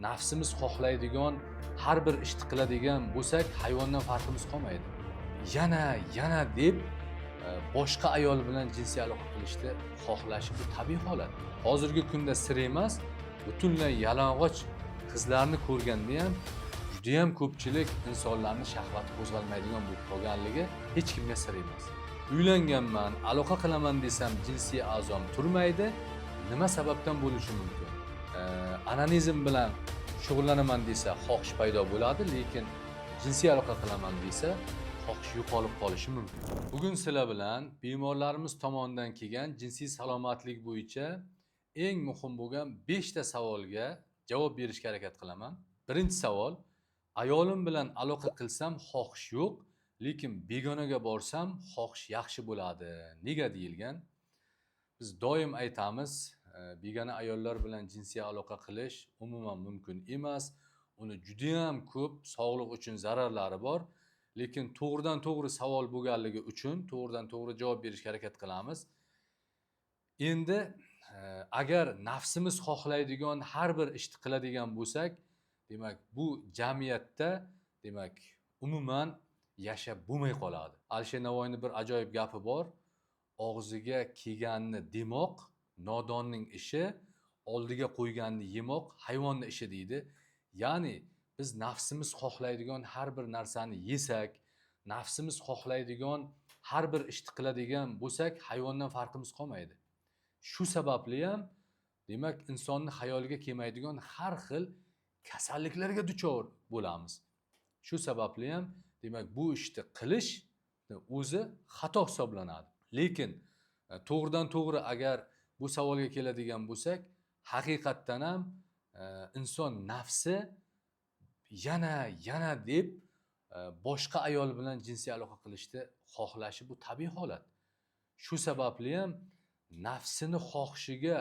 nafsimiz xohlaydigan har bir ishni qiladigan bo'lsak, hayvondan farqimiz qolmaydi. Yana deb boshqa ayol bilan jinsiy aloqa qilishni xohlashi bu tabiiy holat. Hozirgi kunda sir emas, butunlay yalang'och qizlarni ko'rganda ham juda ham ko'pchilik insonlarni shahvati qo'zg'almaydigan bo'lib qolganligi hech kimga sir emas. Uylanganman, aloqa qilaman desam jinsiy a'zom turmaydi. Nima sababdan bo'lishi mumkin? Onanizm bilan shug'ullanaman desa xohish paydo bo'ladi, lekin jinsiy aloqa qilaman desa xohish yo'qolib qolishi mumkin. Bugun sizlar bilan bemorlarimiz tomonidan kelgan jinsiy salomatlik bo'yicha eng muhim bo'lgan 5 ta savolga javob berishga harakat qilaman. Birinchi savol: ayolim bilan aloqa qilsam xohish yo'q, lekin begonaga borsam xohish yaxshi bo'ladi. Nega deyilgan? Biz doim aytamiz, begona ayollar bilan jinsiy aloqa qilish umuman mumkin emas. Uni juda ham ko'p sog'liq uchun zararlari bor. Lekin to'g'ridan to'g'ri savol bo'lganligi uchun to'g'ridan to'g'ri javob berishga harakat qilamiz. Endi agar nafsimiz xohlaydigan har bir ishni qiladigan bo'lsak, demak bu jamiyatda demak umuman yashab bo'lmay qoladi. Alisher Navoiyning bir ajoyib gapi bor. Og'ziga kelganni demoq nodonning ishi, oldiga qo'yganni yemoq hayvonning ishi deydi. Ya'ni biz nafsimiz xohlaydigan har bir narsani yesak, nafsimiz xohlaydigan har bir ishni qiladigan bo'lsak, hayvondan farqimiz qolmaydi. Shu sababli ham demak insonning xayoliga kelmaydigan har xil kasalliklarga duchor bo'lamiz. Shu sababli ham demak bu ishni qilish o'zi xato hisoblanadi. Lekin to'g'ridan to'g'ri agar bu savolga keladigan bo'lsak, haqiqatdan ham inson nafsi yana deb boshqa ayol bilan jinsiy aloqa qilishni xohlashi bu tabiiy holat. Shu sababli ham nafsini xohishiga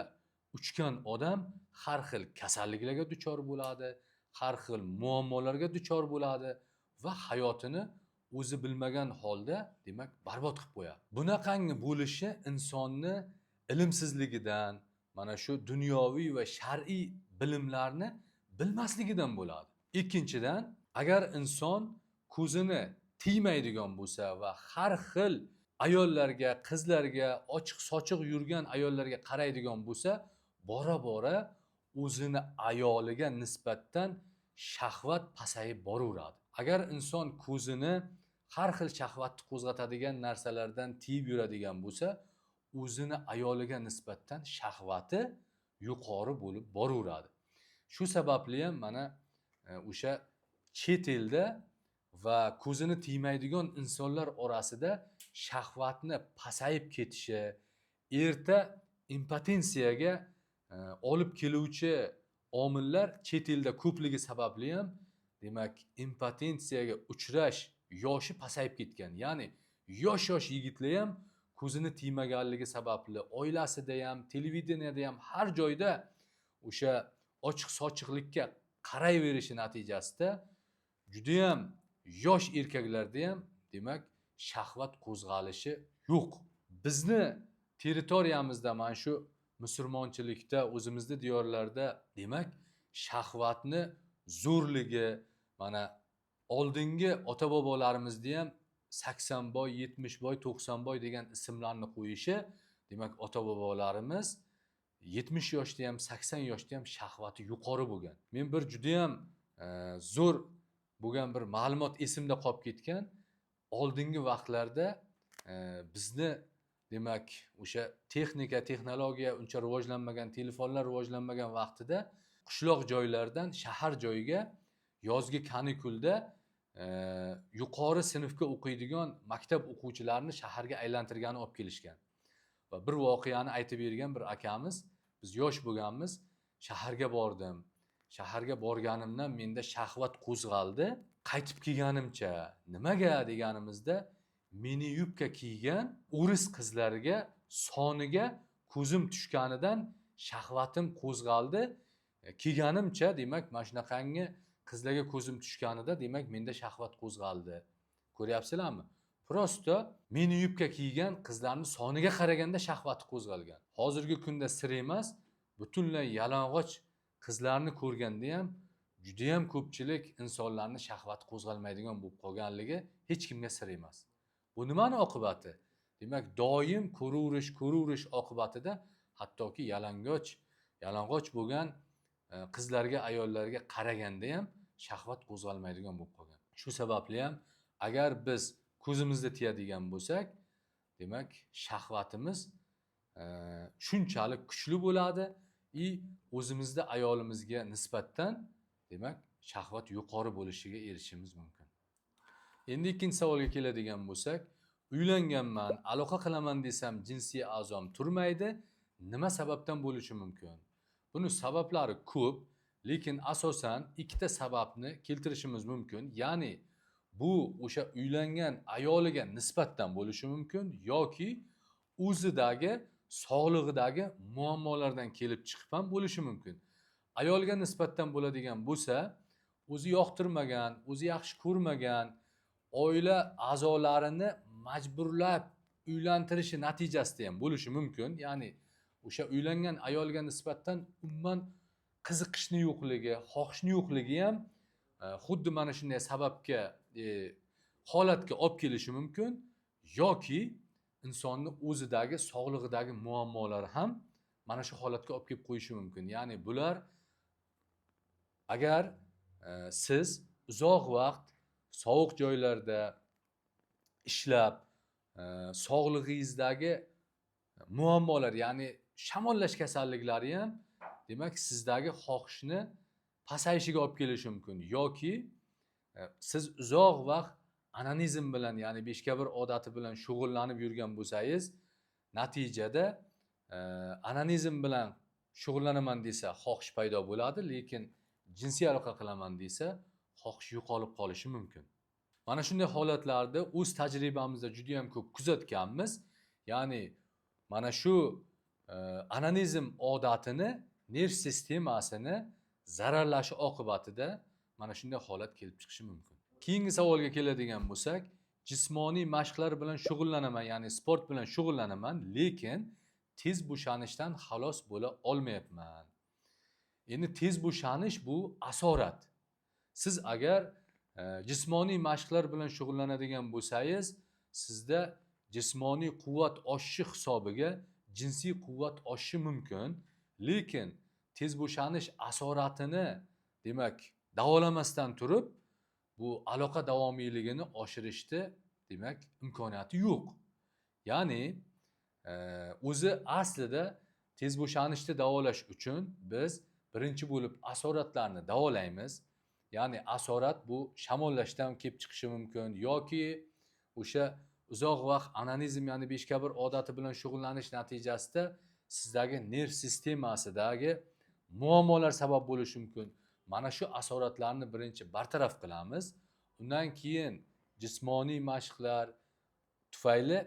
uchgan odam har xil kasalliklarga duchor bo'ladi, har xil muammolarga duchor bo'ladi va hayotini o'zi bilmagan holda demak barbod qilib qo'yadi. Bunaqangi bo'lishi insonni ilmsizligidan, mana shu dunyoviy va shar'iy bilimlarni bilmasligidan bo'ladi. Ikkinchidan, agar inson ko'zini tiymaydigan bo'lsa va har xil ayollarga, qizlarga, ochiq sochiq yurgan ayollarga qaraydigan bo'lsa, bora o'zini ayoliga nisbatan shahvat pasayib boraveradi. Agar inson ko'zini har xil shahvatni qo'zg'atadigan narsalardan tiyib yuradigan bo'lsa, o'zini ayoliga nisbatan shahvati yuqori bo'lib boraveradi. Shu sababli ham mana o'sha chet elda va ko'zini tiymaydigan insonlar orasida shahvatni pasayib ketishi, erta impotensiyaga olib keluvchi omillar chet elda ko'pligi sababli ham demak impotensiyaga uchrash yoshi pasayib ketgan. Ya'ni yosh yigitlar ham ko'zini tiymaganligi sababli oilasida ham, televideniyada ham har joyda o'sha ochiq sochiqlikka qarayverishi natijasida juda ham yosh erkaklarda ham demak shahvat qo'zg'alishi yo'q. Bizni territoriyamizda mana shu musulmonchilikda, o'zimizda diyorlarda demak shahvatni zo'rligi, mana oldingi ota bobolarimizda ham 80 boy, 70 boy, 90 boy degan ismlarni qo'yishi, demak ota bobolarimiz 70 yoshda ham 80 yoshda ham shahvati yuqori bo'lgan. Men bir juda ham zo'r bo'lgan bir ma'lumot esimda qolib ketgan. Oldingi vaqtlarda bizni demak o'sha texnologiya uncha rivojlanmagan, telefonlar rivojlanmagan vaqtida qishloq joylardan shahar joyiga yozgi kanikulda yuqori sinfga o'qiydigan maktab o'quvchilarini shaharga aylantirgani olib kelishgan. Va bir voqeani aytib bergan bir akamiz, biz yosh bo'lganmiz, shaharga bordim. Shaharga borganimdan menda shahvat qo'zg'aldi. Qaytib kelganimcha, nimaga deganimizda, mini yubka kiygan o'ris qizlarga soniga ko'zim tushganidan shahvatim qo'zg'aldi. Kelganimcha demak mana shunaqangi qizlarga ko'zim tushganida demak menda shahvat qo'zg'aldi. Ko'ryapsizlarmi? Prosto mini yubka kiygan qizlarning soniga qaraganda shahvati qo'zg'algan. Hozirgi kunda sir emas, butunlay yalang'och qizlarni ko'rganda ham judayam ko'pchilik insonlarni shahvati qo'zg'almaydigan bo'lib qolganligi hech kimga sir emas. Bu nimani oqibati? Demak, doim ko'raverish oqibatida hattoki yalang'och bo'lgan qizlarga, ayollarga qaraganda ham shahvat qo'zg'almaydigan bo'lib qolgan. Shu sababli ham agar biz ko'zimizni tiyadigan bo'lsak, demak, shahvatimiz shunchalik kuchli bo'ladi o'zimizda ayolimizga nisbatan demak shahvat yuqori bo'lishiga erishishimiz mumkin. Endi ikkinchi savolga keladigan bo'lsak, uylanganman, aloqa qilaman desam jinsiy a'zom turmaydi, nima sababdan bo'lishi mumkin? Buni sabablari ko'p, lekin asosan ikkita sababni keltirishimiz mumkin. Ya'ni bu o'sha uylangan ayoliga nisbatan bo'lishi mumkin yoki o'zidagi sog'lig'idagi muammolardan kelib chiqib ham bo'lishi mumkin. Ayolga nisbatan bo'ladigan bo'lsa, o'zi yoqtirmagan, o'zi yaxshi ko'rmagan, oila a'zolarini majburlab uylantirishi natijasida ham bo'lishi mumkin. Ya'ni o'sha uylangan ayolga nisbatan umuman qiziqishni yo'qligi, xohishni yo'qligi ham xuddi mana shunday sababga, holatga olib kelishi mumkin yoki insonni o'zidagi sog'lig'idagi muammolar ham mana shu holatga olib kelib qo'yishi mumkin. Ya'ni bular agar siz uzoq vaqt sovuq joylarda ishlab, sog'lig'ingizdagi muammolar, ya'ni shamollash kasalliklari ham demak sizdagi xohishni pasayishiga olib kelishi mumkin yoki siz uzoq vaqt anonizm bilan, ya'ni beshkabir odati bilan shug'ullanib yurgan bo'lsangiz, natijada anonizm bilan shug'ullanaman desa xohish paydo bo'ladi, lekin jinsiy aloqa qilaman desa xohish yo'qolib qolishi mumkin. Mana shunday holatlarda o'z tajribamizda juda ham ko'p kuzatganmiz. Ya'ni mana shu anonizm odatini nerv sistemasini zararlashi oqibatida mana shunday holat kelib chiqishi mumkin. Keyingi savolga keladigan bo'lsak, jismoniy mashqlar bilan shug'ullanaman, ya'ni sport bilan shug'ullanaman, lekin tez bo'shanishdan xalos bo'la olmayapman. Endi tez bo'shanish bu asorat. Siz agar jismoniy mashqlar bilan shug'ullanadigan bo'lsangiz, sizda jismoniy quvvat oshishi hisobiga jinsiy quvvat oshishi mumkin, lekin tez bo'shanish asoratini demak davolamasdan turib, bu aloqa davomiyligini oshirishda demak imkoniyati yo'q. Ya'ni o'zi aslida tez bo'shanishni davolash uchun biz birinchi bo'lib asoratlarni davolaymiz. Ya'ni asorat bu shamollashdan kelib chiqishi mumkin yoki o'sha uzoq vaqt anonizm, ya'ni beshkabir odati bilan shug'ullanish natijasida sizdagi nerv sistemasidagi muammolar sabab bo'lishi mumkin. Mana shu asoratlarni birinchi bartaraf qilamiz. Undan keyin jismoniy mashqlar tufayli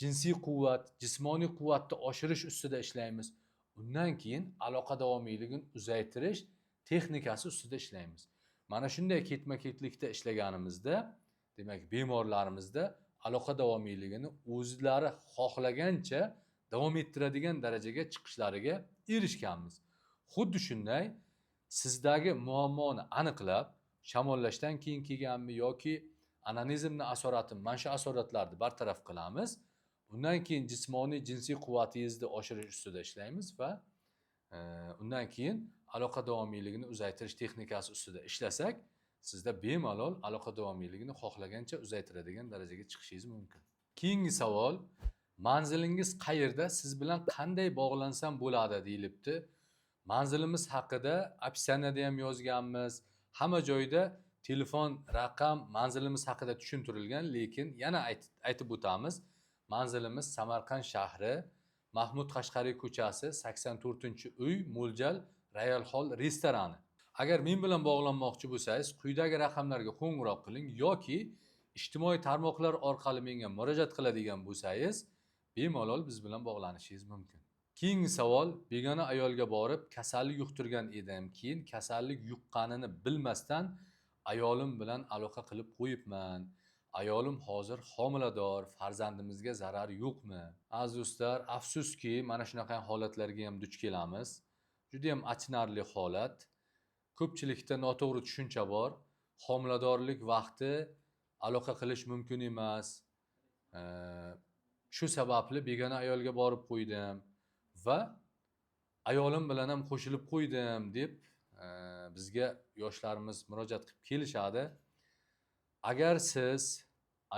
jinsiy quvvat, jismoniy quvvatni oshirish ustida ishlaymiz. Undan keyin aloqa davomiyligini uzaytirish texnikasi ustida ishlaymiz. Mana shunday ketma-ketlikda ishlaganimizda, demak bemorlarimizda aloqa davomiyligini o'zlari xohlagancha davom ettiradigan darajaga chiqishlariga erishganmiz. Xuddi shunday sizdagi muammoni aniqlab, shamollashdan keyin kelganmi yoki anonizmning asorati, mana shu asoratlarni bartaraf qilamiz. Undan keyin jismoniy jinsiy quvvatingizni oshirish ustida ishlaymiz va undan keyin aloqa davomiyligini uzaytirish texnikasi ustida ishlasak, sizda bemalol aloqa davomiyligini xohlagancha uzaytiradigan darajaga chiqishingiz mumkin. Keyingi savol, manzilingiz qayerda, siz bilan qanday bog'lansam bo'ladi deyilibdi. Manzilimiz haqida opsiyonada ham yozganmiz. Hamma joyda telefon raqam manzilimiz haqida tushuntirilgan, lekin yana aytib o'tamiz. Manzilimiz Samarqand shahri, Mahmud Qashqariy ko'chasi, 84-uy, mo'ljal Royal Hall restorani. Agar men bilan bog'lanmoqchi bo'lsangiz, quyidagi raqamlarga qo'ng'iroq qiling yoki ijtimoiy tarmoqlar orqali menga murojaat qiladigan bo'lsangiz, bemalol biz bilan bog'lanishingiz mumkin. Keyingi savol, begona ayolga borib kasallik yuqtirgan edim, keyin kasallik yuqqanini bilmasdan ayolim bilan aloqa qilib qo'yibman. Ayolim hozir homilador, farzandimizga zarar yo'qmi? Aziz do'stlar, afsuski mana shunaqa holatlarga ham duch kelamiz. Juda ham achinarli holat. ko'pchilikda noto'g'ri tushuncha bor. Homiladorlik vaqti aloqa qilish mumkin emas. Shu sababli begona ayolga borib qo'ydim va ayolim bilan ham qo'shilib qo'ydim deb bizga yoshlarimiz murojaat qilib kelishadi. Agar siz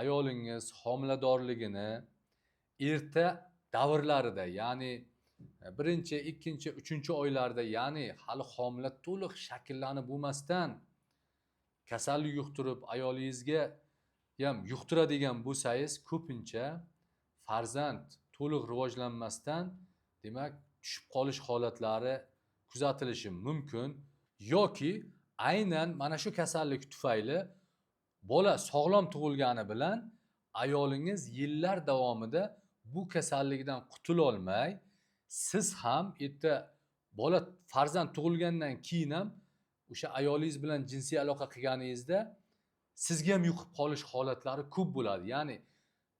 ayolingiz homiladorligini erta davrlarida, ya'ni birinchi, ikkinchi, uchinchi oylarda, ya'ni hali homila to'liq shakllanib bo'lmasdan kasallik yuqtirib ayolingizga ham yuqtiradigan bo'lsangiz, ko'pincha farzand to'liq rivojlanmasdan, demak, tushib qolish holatlari kuzatilishi mumkin yoki aynan mana shu kasallik tufayli bola sog'lom tug'ilgani bilan ayolingiz yillar davomida bu kasallikdan qutulolmay, siz ham erta bola farzand tug'ilgandan keyin ham o'sha ayolingiz bilan jinsiy aloqa qilganingizda sizga ham yuqib qolish holatlari ko'p bo'ladi. Ya'ni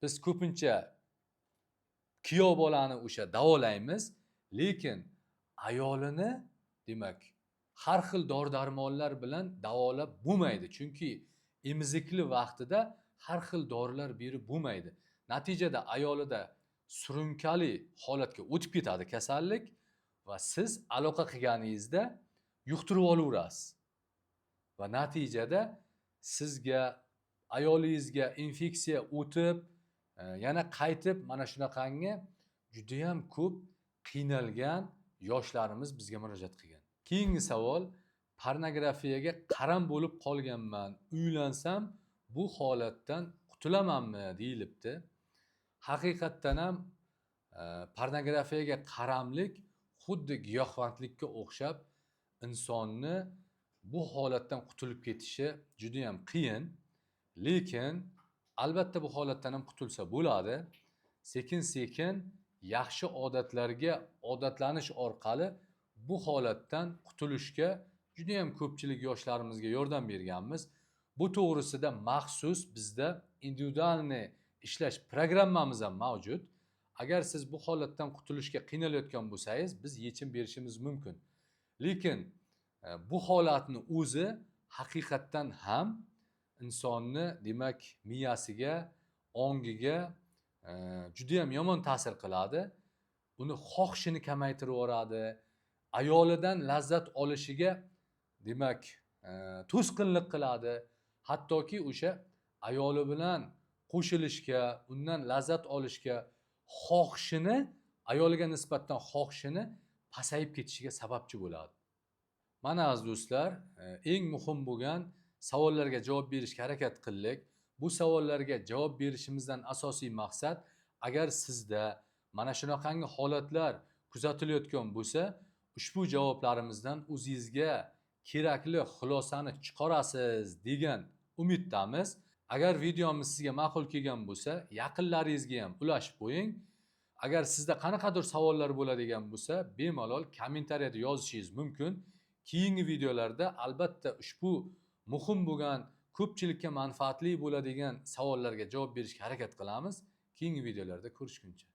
biz ko'pincha kuyov bolani o'sha davolaymiz, lekin ayolini demak har xil dori-darmonlar bilan davolab bo'lmaydi. Chunki emizikli vaqtida har xil dorilar berib bo'lmaydi. Natijada ayolida surunkali holatga o'tib ketadi kasallik va siz aloqa qilganingizda yuqtirib olaverasiz. Va natijada sizga, ayolingizga infeksiya o'tib, yana qaytib mana shunaqangi juda ham ko'p qiynalgan yoshlarimiz bizga murojaat qilgan. Keyingi savol, pornografiyaga qaram bo'lib qolganman, uylansam bu holatdan qutulamanmi deyilibdi. Haqiqatdan ham pornografiyaga qaramlik xuddi giyohvandlikka o'xshab insonni bu holatdan qutulib ketishi juda ham qiyin. Lekin albatta bu holatdan ham qutulsa bo'ladi. Sekin-sekin yaxshi odatlarga odatlanish orqali bu holatdan qutulishga juda ham ko'pchilik yoshlarimizga yordam berganmiz. Bu to'g'risida maxsus bizda individualniy ishlash programmamiz ham mavjud. Agar siz bu holatdan qutulishga qiynalayotgan bo'lsangiz, biz yechim berishimiz mumkin. Lekin bu holatni o'zi haqiqatdan ham insonni demak miyasiga, ongiga juda ham yomon ta'sir qiladi. Uni xohishini kamaytirib yuboradi. Ayolidan lazzat olishiga demak to'sqinlik qiladi. Hattoki o'sha ayoli bilan qo'shilishga, undan lazzat olishga xohishini, ayoliga nisbatan xohishini pasayib ketishiga sababchi bo'ladi. Mana aziz do'stlar, eng muhim bo'lgan savollarga javob berishga harakat qildik. Bu savollarga javob berishimizdan asosiy maqsad, agar sizda mana shunaqangi holatlar kuzatilayotgan bo'lsa, ushbu javoblarimizdan o'zingizga kerakli xulosani chiqarasiz degan umiddamiz. Agar videomiz sizga ma'qul kelgan bo'lsa, yaqinlaringizga ham ulashib qo'ying. Agar sizda qanaqadir savollar bo'ladigan bo'lsa, bemalol kommentariyada yozishingiz mumkin. Keyingi videolarda albatta ushbu muhim bo'lgan, ko'pchilikka manfaatli bo'ladigan savollarga javob berishga harakat qilamiz. Keyingi videolarda ko'rishguncha.